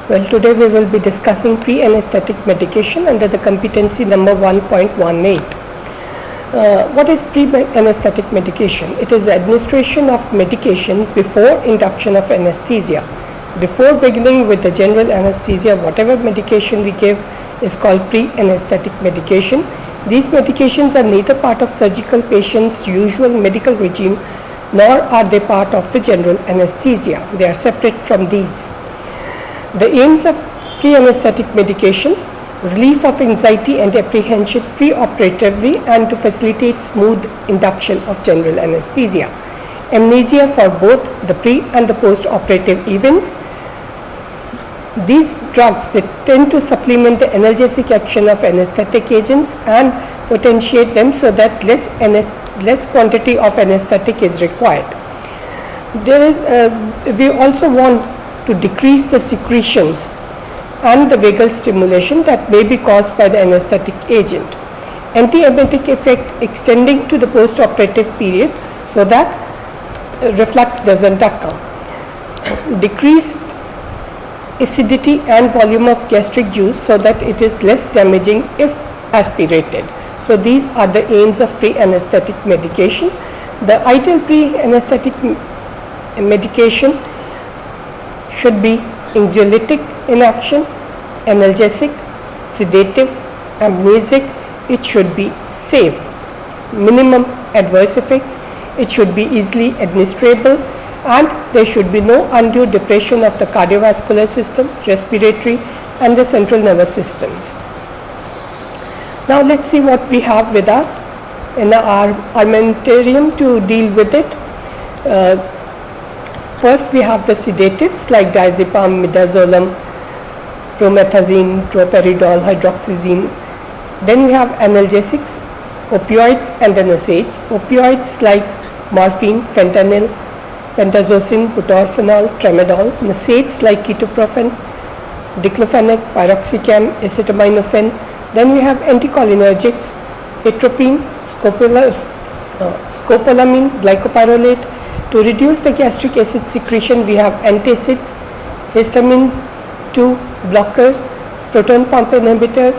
Well, today we will be discussing pre-anesthetic medication under the competency number 1.18. What is pre-anesthetic medication? It is the administration of medication before induction of anesthesia. Before beginning with the general anesthesia, whatever medication we give is called pre-anesthetic medication. These medications are neither part of surgical patient's usual medical regime nor are they part of the general anesthesia. They are separate from these. The aims of pre-anesthetic medication: relief of anxiety and apprehension pre-operatively and to facilitate smooth induction of general anesthesia. Amnesia for both the pre and the post-operative events. These drugs, they tend to supplement the analgesic action of anesthetic agents and potentiate them so that less quantity of anesthetic is required. We also want to decrease the secretions and the vagal stimulation that may be caused by the anesthetic agent. Antiemetic effect extending to the post-operative period so that reflux doesn't occur. Decrease acidity and volume of gastric juice so that it is less damaging if aspirated. So these are the aims of pre-anesthetic medication. The ideal pre-anesthetic medication should be anxiolytic in action, analgesic, sedative, amnesic. It should be safe, minimum adverse effects. It should be easily administrable, and there should be no undue depression of the cardiovascular system, respiratory and the central nervous systems. Now let's see what we have with us in our armamentarium to deal with it. First we have the sedatives like diazepam, midazolam, promethazine, droperidol, hydroxyzine. Then we have analgesics, opioids and the NSAIDs. Opioids like morphine, fentanyl, pentazocine, butorphanol, tramadol. NSAIDs like ketoprofen, diclofenac, piroxicam, acetaminophen. Then we have anticholinergics, atropine, scopolamine, glycopyrrolate. To reduce the gastric acid secretion, we have antacids, histamine 2 blockers, proton pump inhibitors,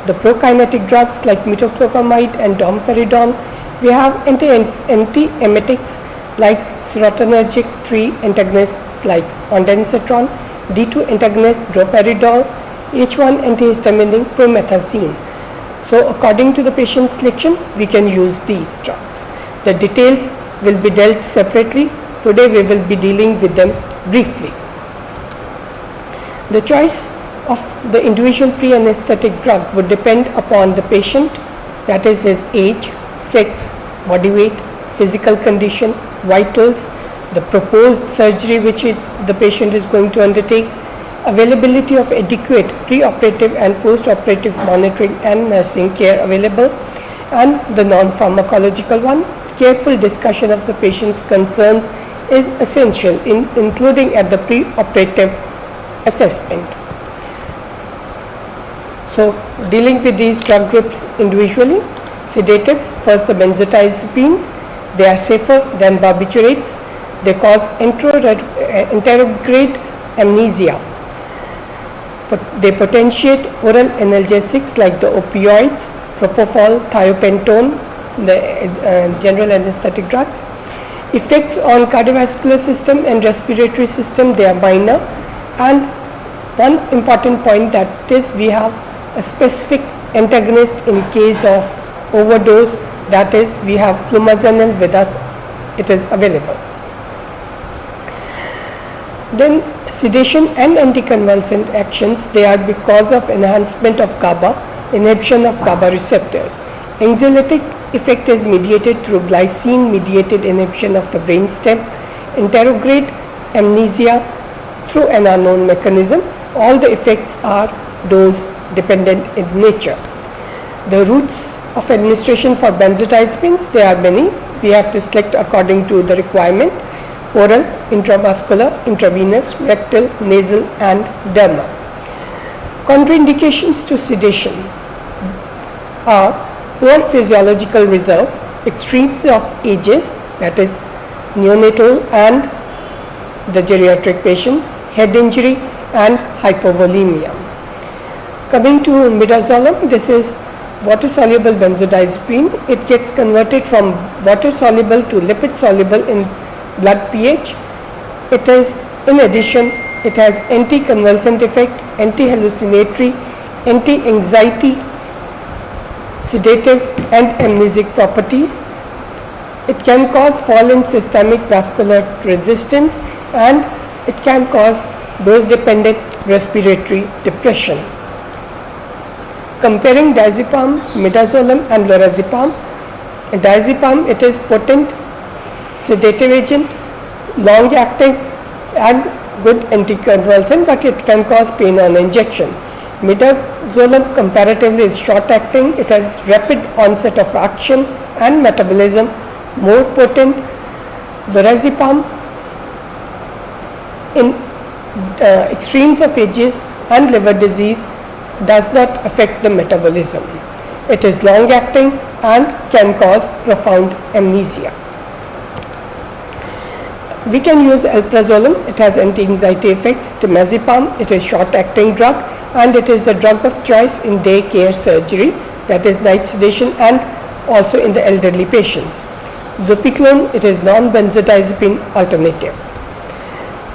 the prokinetic drugs like metoclopramide and domperidone. We have antiemetics like serotonergic 3 antagonists like ondansetron, D2 antagonist droperidol, H1 antihistaminic promethazine. So according to the patient selection, we can use these drugs. The details will be dealt separately. Today we will be dealing with them briefly. The choice of the individual pre-anesthetic drug would depend upon the patient, that is his age, sex, body weight, physical condition, vitals, the proposed surgery which the patient is going to undertake, availability of adequate pre-operative and post-operative monitoring and nursing care available, and the non-pharmacological one. Careful discussion of the patient's concerns is essential, including at the pre-operative assessment. So, dealing with these drug groups individually. Sedatives, first the benzodiazepines. They are safer than barbiturates. They cause anterograde amnesia. They potentiate oral analgesics like the opioids, propofol, thiopentone, the general anesthetic drugs. Effects on cardiovascular system and respiratory system, they are minor. And one important point, that is we have a specific antagonist in case of overdose, that is we have flumazenil with us, it is available. Then sedation and anticonvulsant actions, they are because of enhancement of GABA, inhibition of GABA receptors. Anxiolytic effect is mediated through glycine mediated inhibition of the brainstem. Anterograde amnesia through an unknown mechanism. All the effects are dose dependent in nature. The routes of administration for benzodiazepines, there are many. We have to select according to the requirement: oral, intravascular, intravenous, rectal, nasal and dermal. Contraindications to sedation are poor physiological reserve, extremes of ages, that is neonatal and the geriatric patients, head injury, and hypovolemia. Coming to midazolam, this is water-soluble benzodiazepine. It gets converted from water-soluble to lipid-soluble in blood pH. It is, in addition, it has anti-convulsant effect, anti-hallucinatory, anti-anxiety, sedative and amnesic properties. It can cause fall in systemic vascular resistance, and it can cause dose-dependent respiratory depression. Comparing diazepam, midazolam and lorazepam. Diazepam, it is potent sedative agent, long-acting and good anticonvulsant, but it can cause pain on injection. Midazolam comparatively is short-acting. It has rapid onset of action and metabolism, more potent. Lorazepam, in extremes of ages and liver disease, does not affect the metabolism. It is long-acting and can cause profound amnesia. We can use alprazolam. It has anti-anxiety effects. Temazepam, it is short-acting drug, and it is the drug of choice in day care surgery, that is night sedation, and also in the elderly patients. Zopiclone, it is non-benzodiazepine alternative.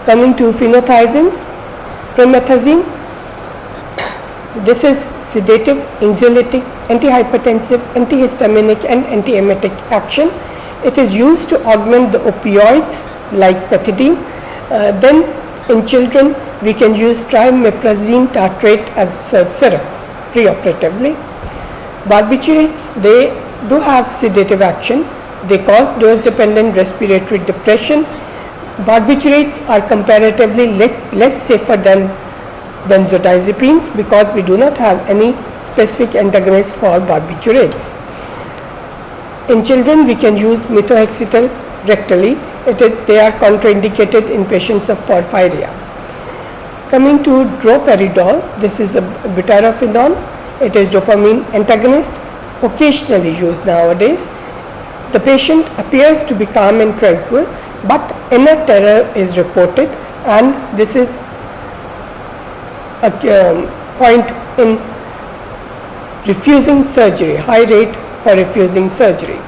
Coming to phenothiazines, promethazine, this is sedative, anxiolytic, antihypertensive, antihistaminic and antiemetic action. It is used to augment the opioids like pethidine. Then in children we can use trimiprazine tartrate as a syrup preoperatively. Barbiturates, they do have sedative action. They cause dose-dependent respiratory depression. Barbiturates are comparatively less safer than benzodiazepines because we do not have any specific antagonist for barbiturates. In children we can use methotrexate rectally. They are contraindicated in patients of porphyria. Coming to droperidol, this is a butyrophenol. It is dopamine antagonist, occasionally used nowadays. The patient appears to be calm and tranquil, but inner terror is reported, and this is a point in refusing surgery, high rate for refusing surgery.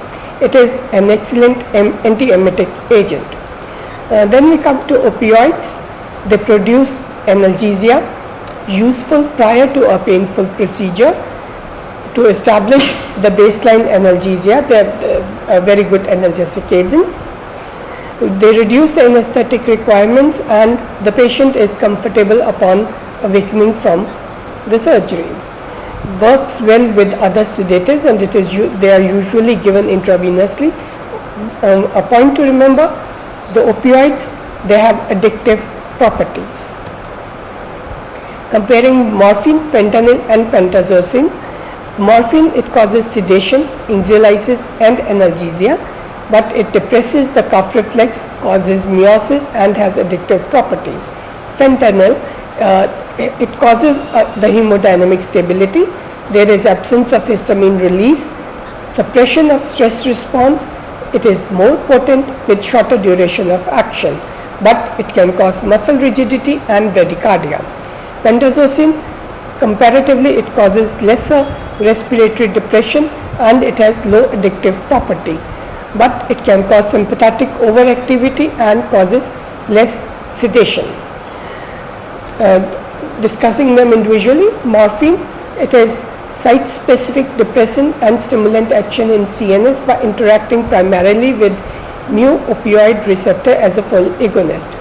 It is an excellent antiemetic agent. Then we come to opioids. They produce analgesia, useful prior to a painful procedure to establish the baseline analgesia. They are very good analgesic agents. They reduce the anesthetic requirements, and the patient is comfortable upon awakening from the surgery. Works well with other sedatives, and they are usually given intravenously. A point to remember, the opioids, they have addictive properties. Comparing morphine, fentanyl and pentazocine. Morphine, it causes sedation, anxiolysis and analgesia, but it depresses the cuff reflex, causes meiosis and has addictive properties. Fentanyl, it causes the hemodynamic stability. There is absence of histamine release, suppression of stress response. It is more potent with shorter duration of action, but it can cause muscle rigidity and bradycardia. Pentazocine, comparatively it causes lesser respiratory depression and it has low addictive property, but it can cause sympathetic overactivity and causes less sedation. Discussing them individually, morphine, it is site-specific depressant and stimulant action in CNS by interacting primarily with mu-opioid receptor as a full agonist.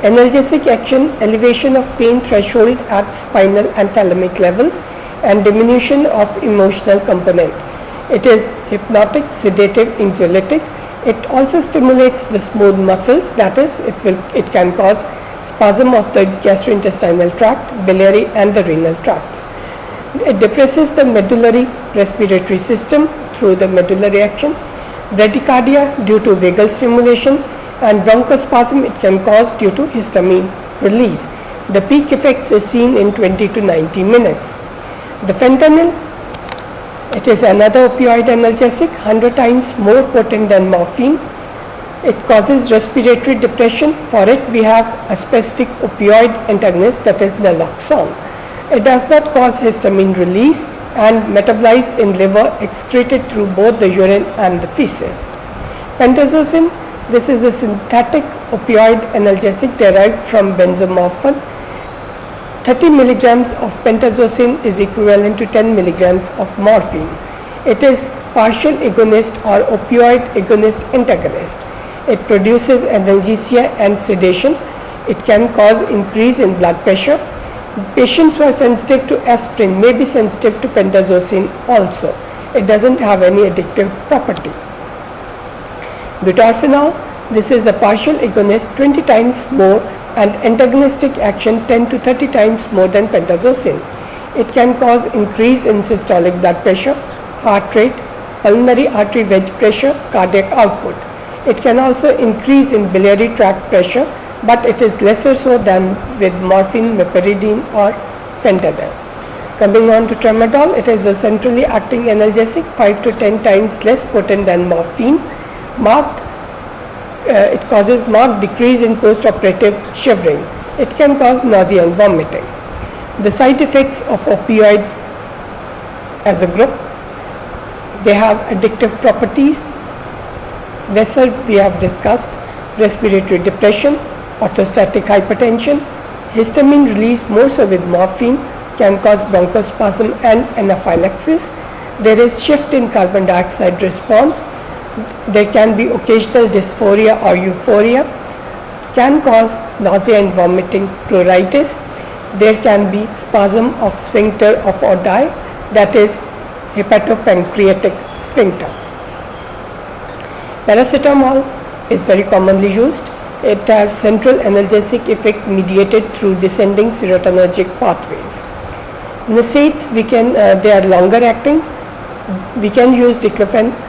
Analgesic action, elevation of pain threshold at spinal and thalamic levels and diminution of emotional component. It is hypnotic, sedative, anxiolytic. It also stimulates the smooth muscles, that is, it can cause spasm of the gastrointestinal tract, biliary and the renal tracts. It depresses the medullary respiratory system through the medullary action. Bradycardia due to vagal stimulation, and bronchospasm it can cause due to histamine release. The peak effects is seen in 20 to 90 minutes. The fentanyl, it is another opioid analgesic, 100 times more potent than morphine. It causes respiratory depression. For it, we have a specific opioid antagonist, that is naloxone. It does not cause histamine release and metabolized in liver, excreted through both the urine and the feces. Pentazocine, this is a synthetic opioid analgesic derived from benzomorphin. 30 milligrams of pentazocine is equivalent to 10 milligrams of morphine. It is partial agonist or opioid agonist antagonist. It produces analgesia and sedation. It can cause increase in blood pressure. Patients who are sensitive to aspirin may be sensitive to pentazocine also. It doesn't have any addictive property. Butorphanol, this is a partial agonist 20 times more and antagonistic action 10 to 30 times more than pentazocine. It can cause increase in systolic blood pressure, heart rate, pulmonary artery wedge pressure, cardiac output. It can also increase in biliary tract pressure, but it is lesser so than with morphine, meperidine or fentanyl. Coming on to tramadol, it is a centrally acting analgesic 5 to 10 times less potent than morphine. It causes marked decrease in post-operative shivering. It can cause nausea and vomiting. The side effects of opioids as a group, they have addictive properties. Lesser we have discussed, respiratory depression, orthostatic hypertension, histamine release more so with morphine can cause bronchospasm and anaphylaxis. There is shift in carbon dioxide response. There can be occasional dysphoria or euphoria, can cause nausea and vomiting, pruritus. There can be spasm of sphincter of Oddi, that is hepatopancreatic sphincter. Paracetamol is very commonly used. It has central analgesic effect mediated through descending serotonergic pathways. NSAIDs, they are longer acting. We can use diclofenac,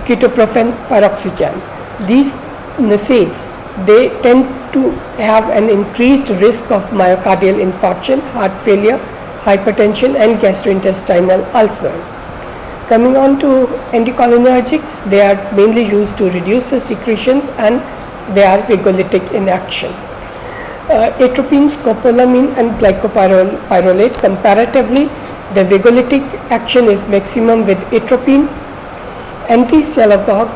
ketoprofen, piroxicam. These NSAIDs, they tend to have an increased risk of myocardial infarction, heart failure, hypertension and gastrointestinal ulcers. Coming on to anticholinergics, they are mainly used to reduce the secretions and they are vagolytic in action. Atropine, scopolamine and glycopyrrolate, comparatively the vagolytic action is maximum with atropine. Anti-chalagogue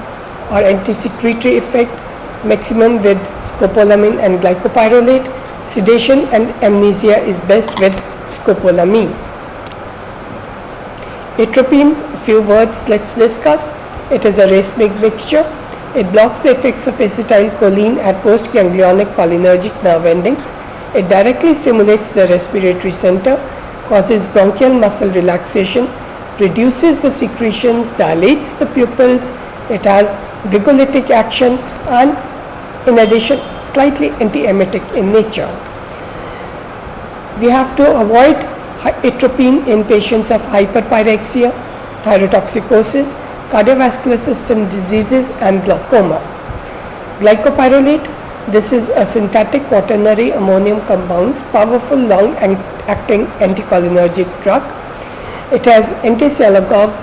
or anti-secretory effect maximum with scopolamine and glycopyrrolate. Sedation and amnesia is best with scopolamine. Atropine, a few words let's discuss. It is a racemic mixture. It blocks the effects of acetylcholine at postganglionic cholinergic nerve endings. It directly stimulates the respiratory center, causes bronchial muscle relaxation, reduces the secretions, dilates the pupils. It has vagolytic action and in addition slightly antiemetic in nature. We have to avoid atropine in patients of hyperpyrexia, thyrotoxicosis, cardiovascular system diseases and glaucoma. Glycopyrrolate, this is a synthetic quaternary ammonium compounds, powerful long-acting anticholinergic drug. It has anti-chalagogue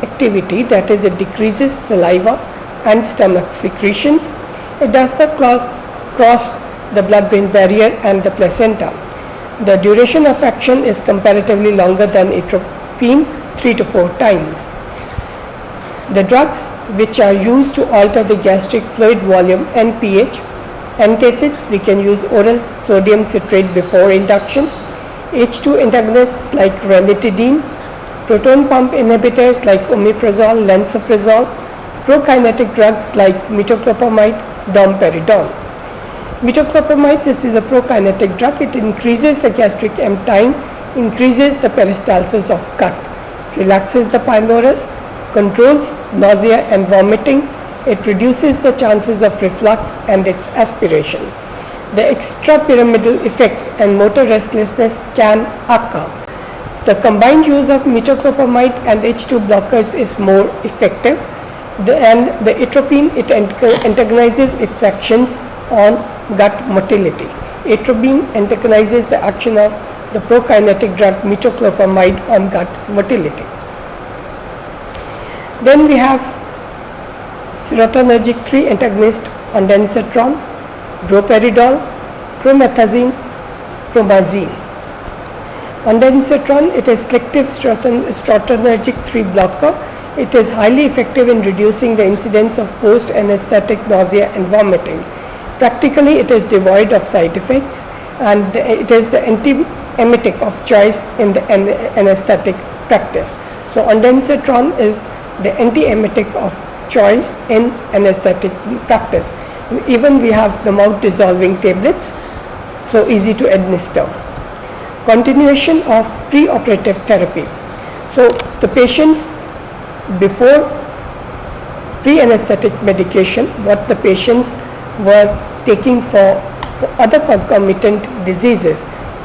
activity, that is it decreases saliva and stomach secretions. It does not cross the blood-brain barrier and the placenta. The duration of action is comparatively longer than atropine, 3 to 4 times. The drugs which are used to alter the gastric fluid volume and pH, antacids, we can use oral sodium citrate before induction, H2 antagonists like ranitidine, proton pump inhibitors like omeprazole, lansoprazole, prokinetic drugs like metoclopramide, domperidone. Metoclopramide, this is a prokinetic drug. It increases the gastric emptying, increases the peristalsis of gut, relaxes the pylorus, controls nausea and vomiting. It reduces the chances of reflux and its aspiration. The extrapyramidal effects and motor restlessness can occur. The combined use of metoclopramide and H2 blockers is more effective. And the atropine, it antagonizes its actions on gut motility. Atropine antagonizes the action of the prokinetic drug metoclopramide on gut motility. Then we have serotonergic 3 antagonist ondansetron, droperidol, promethazine, promazine. Ondansetron, it is selective serotonergic 3 blocker. It is highly effective in reducing the incidence of post-anesthetic nausea and vomiting. Practically, it is devoid of side effects, and it is the antiemetic of choice in the anesthetic practice. So ondansetron is the antiemetic of choice in anesthetic practice. Even we have the mouth dissolving tablets, so easy to administer. Continuation of preoperative therapy. So the patients before pre-anesthetic medication, what the patients were taking for other concomitant diseases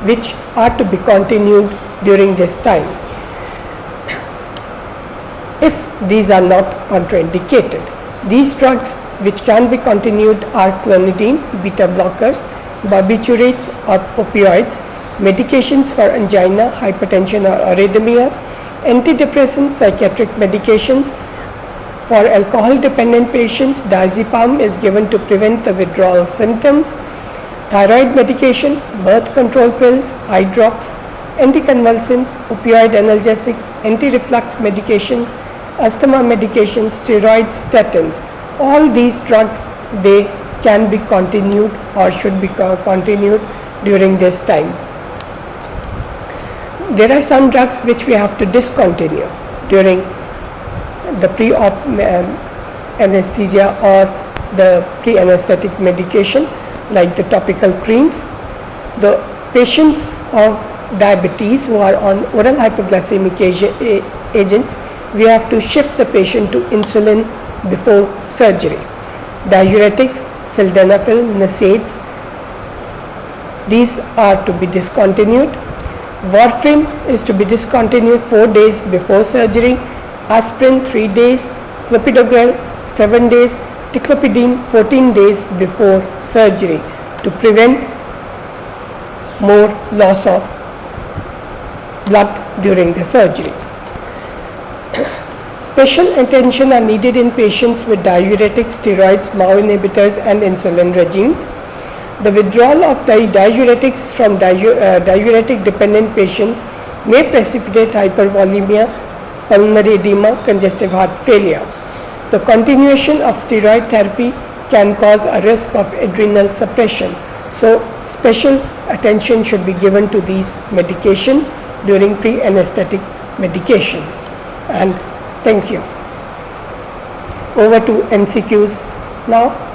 which are to be continued during this time, if these are not contraindicated. These drugs which can be continued are clonidine, beta blockers, barbiturates or opioids, medications for angina, hypertension or arrhythmias, antidepressants, psychiatric medications. For alcohol dependent patients, diazepam is given to prevent the withdrawal symptoms. Thyroid medication, birth control pills, eye drops, anticonvulsants, opioid analgesics, anti-reflux medications, asthma medications, steroids, statins. All these drugs, they can be continued or should be continued during this time. There are some drugs which we have to discontinue during the pre-op anesthesia or the pre-anesthetic medication, like the topical creams. The patients of diabetes who are on oral hypoglycemic agents, we have to shift the patient to insulin before surgery. Diuretics, sildenafil, NSAIDs, these are to be discontinued. Warfarin is to be discontinued 4 days before surgery. Aspirin 3 days, clopidogrel 7 days, ticlopidine 14 days before surgery to prevent more loss of blood during the surgery. Special attention are needed in patients with diuretics, steroids, MAO inhibitors and insulin regimes. The withdrawal of diuretics from diuretic dependent patients may precipitate hypervolemia, pulmonary edema, congestive heart failure. The continuation of steroid therapy can cause a risk of adrenal suppression. So special attention should be given to these medications during pre-anesthetic medication. And thank you. Over to MCQs now.